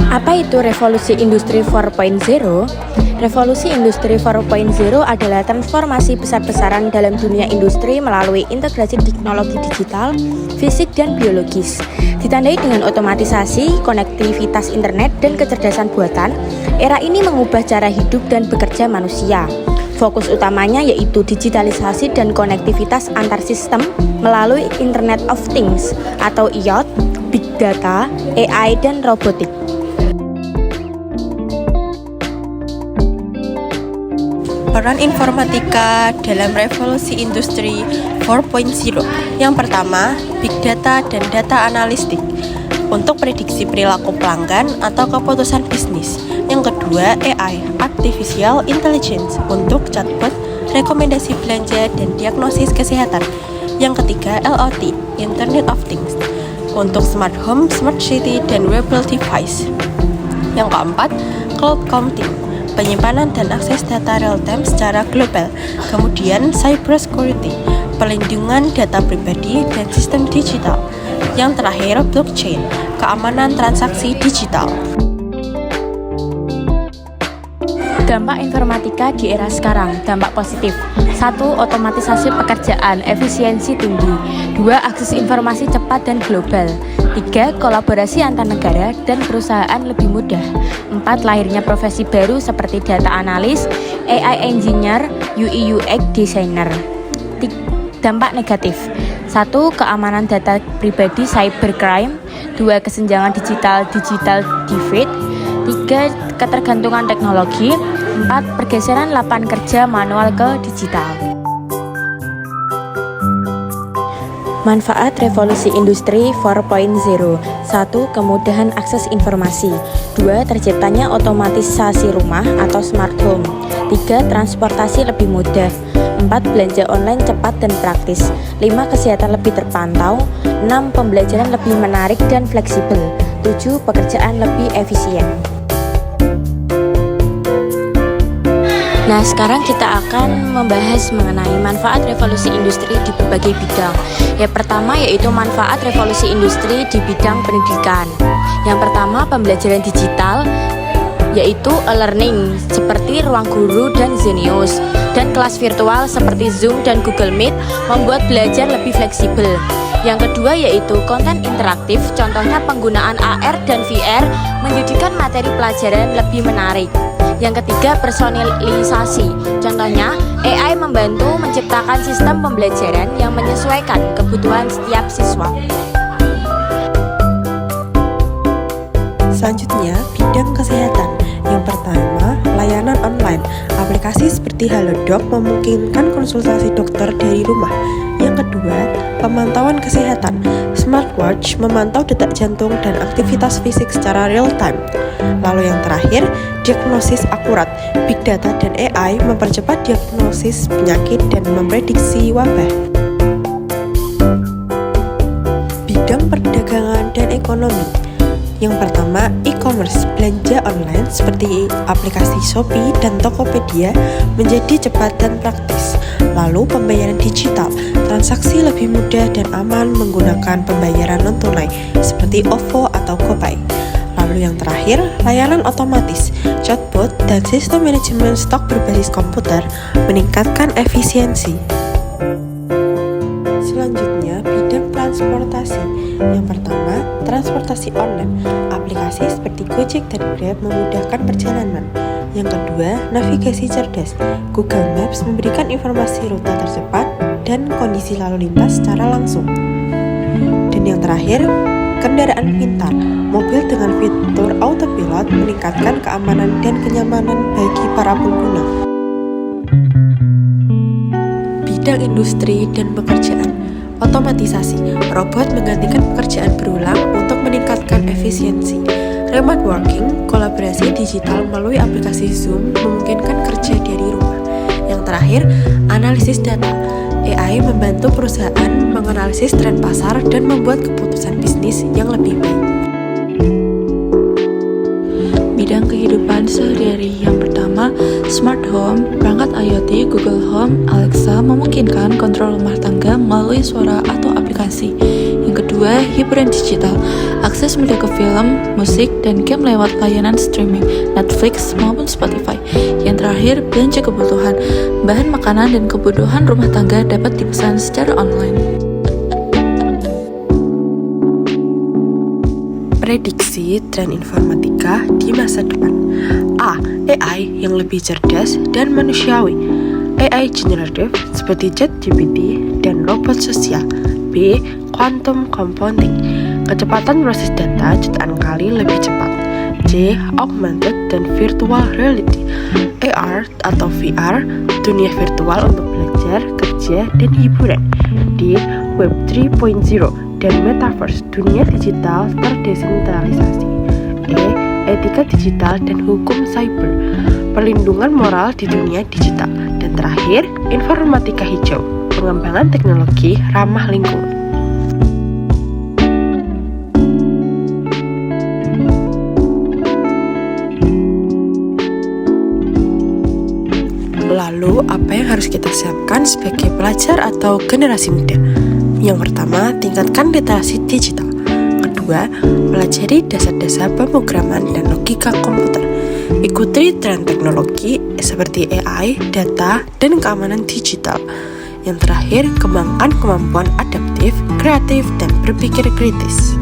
Apa itu revolusi industri 4.0? Revolusi industri 4.0 adalah transformasi besar-besaran dalam dunia industri melalui integrasi teknologi digital, fisik, dan biologis. Ditandai dengan otomatisasi, konektivitas internet, dan kecerdasan buatan, era ini mengubah cara hidup dan bekerja manusia. Fokus utamanya yaitu digitalisasi dan konektivitas antar sistem melalui Internet of Things atau IoT, Big Data, AI, dan robotik. Peran informatika dalam revolusi industri 4.0. Yang pertama, Big Data dan Data Analistik untuk prediksi perilaku pelanggan atau keputusan bisnis. Yang kedua, AI, Artificial Intelligence untuk chatbot, rekomendasi belanja, dan diagnosis kesehatan. Yang ketiga, IoT, Internet of Things untuk smart home, smart city, dan wearable device. Yang keempat, Cloud Computing, penyimpanan dan akses data real-time secara global. Kemudian cyber security, perlindungan data pribadi dan sistem digital. Yang terakhir blockchain, keamanan transaksi digital. Dampak informatika di era sekarang. Dampak positif. 1. Otomatisasi pekerjaan, efisiensi tinggi. 2. Akses informasi cepat dan global. 3. Kolaborasi antar negara dan perusahaan lebih mudah. 4. Lahirnya profesi baru seperti data analis, AI engineer, UI UX designer. Dampak negatif. 1. Keamanan data pribadi, cybercrime. 2. Kesenjangan digital divide. 3. Ketergantungan teknologi. 4. Pergeseran lapangan kerja manual ke digital. Manfaat revolusi industri 4.0. 1. Kemudahan akses informasi. 2. Terciptanya otomatisasi rumah atau smart home. 3. Transportasi lebih mudah. 4. Belanja online cepat dan praktis. 5. Kesehatan lebih terpantau. 6. Pembelajaran lebih menarik dan fleksibel. 7. Pekerjaan lebih efisien. Nah, sekarang kita akan membahas mengenai manfaat revolusi industri di berbagai bidang. Yang pertama yaitu manfaat revolusi industri di bidang pendidikan. Yang pertama, pembelajaran digital, yaitu e-learning seperti Ruang Guru dan Zenius, dan kelas virtual seperti Zoom dan Google Meet membuat belajar lebih fleksibel. Yang kedua yaitu konten interaktif, contohnya penggunaan AR dan VR menjadikan materi pelajaran lebih menarik. Yang ketiga, personalisasi. Contohnya, AI membantu menciptakan sistem pembelajaran yang menyesuaikan kebutuhan setiap siswa. Selanjutnya, bidang kesehatan. Yang pertama, layanan online. Aplikasi seperti Halodoc memungkinkan konsultasi dokter dari rumah. Yang kedua, pemantauan kesehatan. Smartwatch memantau detak jantung dan aktivitas fisik secara real time. Lalu yang terakhir, diagnosis akurat. Big Data dan AI mempercepat diagnosis penyakit dan memprediksi wabah. Bidang perdagangan dan ekonomi. Yang pertama, e-commerce, belanja online seperti aplikasi Shopee dan Tokopedia menjadi cepat dan praktis. Lalu pembayaran digital, transaksi lebih mudah dan aman menggunakan pembayaran non-tunai seperti OVO atau GoPay. Lalu yang terakhir, layanan otomatis, chatbot dan sistem manajemen stok berbasis komputer meningkatkan efisiensi. Selanjutnya, bidang transportasi. Yang pertama, transportasi online. Aplikasi seperti Gojek dan Grab memudahkan perjalanan. Yang kedua, navigasi cerdas. Google Maps memberikan informasi rute tercepat dan kondisi lalu lintas secara langsung. Dan yang terakhir, kendaraan pintar. Mobil dengan fitur autopilot meningkatkan keamanan dan kenyamanan bagi para pengguna. Bidang industri dan pekerjaan. Otomatisasi. Robot menggantikan pekerjaan berulang untuk meningkatkan efisiensi. Remote working, kolaborasi digital melalui aplikasi Zoom memungkinkan kerja dari rumah. Yang terakhir, analisis data. AI membantu perusahaan menganalisis tren pasar dan membuat keputusan bisnis yang lebih baik. Bidang kehidupan sehari-hari yang pertama, smart home, perangkat IoT, Google Home, Alexa memungkinkan kontrol rumah tangga melalui suara atau aplikasi. Yang kedua, hiburan digital, akses media ke film, musik, dan game lewat layanan streaming, Netflix maupun Spotify. Yang terakhir, belanja kebutuhan, bahan makanan dan kebutuhan rumah tangga dapat dipesan secara online. Prediksi tren informatika di masa depan. A. AI yang lebih cerdas dan manusiawi. AI generative seperti ChatGPT dan robot sosial. B. Quantum computing. Kecepatan proses data jutaan kali lebih cepat. C. Augmented dan virtual reality. AR atau VR, dunia virtual untuk belajar, kerja, dan hiburan. D. Web 3.0 dan Metaverse, dunia digital terdesentralisasi. E. Etika digital dan hukum cyber, perlindungan moral di dunia digital. Dan terakhir, informatika hijau, pengembangan teknologi ramah lingkungan. Lalu, apa yang harus kita siapkan sebagai pelajar atau generasi muda? Yang pertama, tingkatkan literasi digital. Kedua, pelajari dasar-dasar pemrograman dan logika komputer. Ikuti tren teknologi seperti AI, data, dan keamanan digital. Yang terakhir, kembangkan kemampuan adaptif, kreatif, dan berpikir kritis.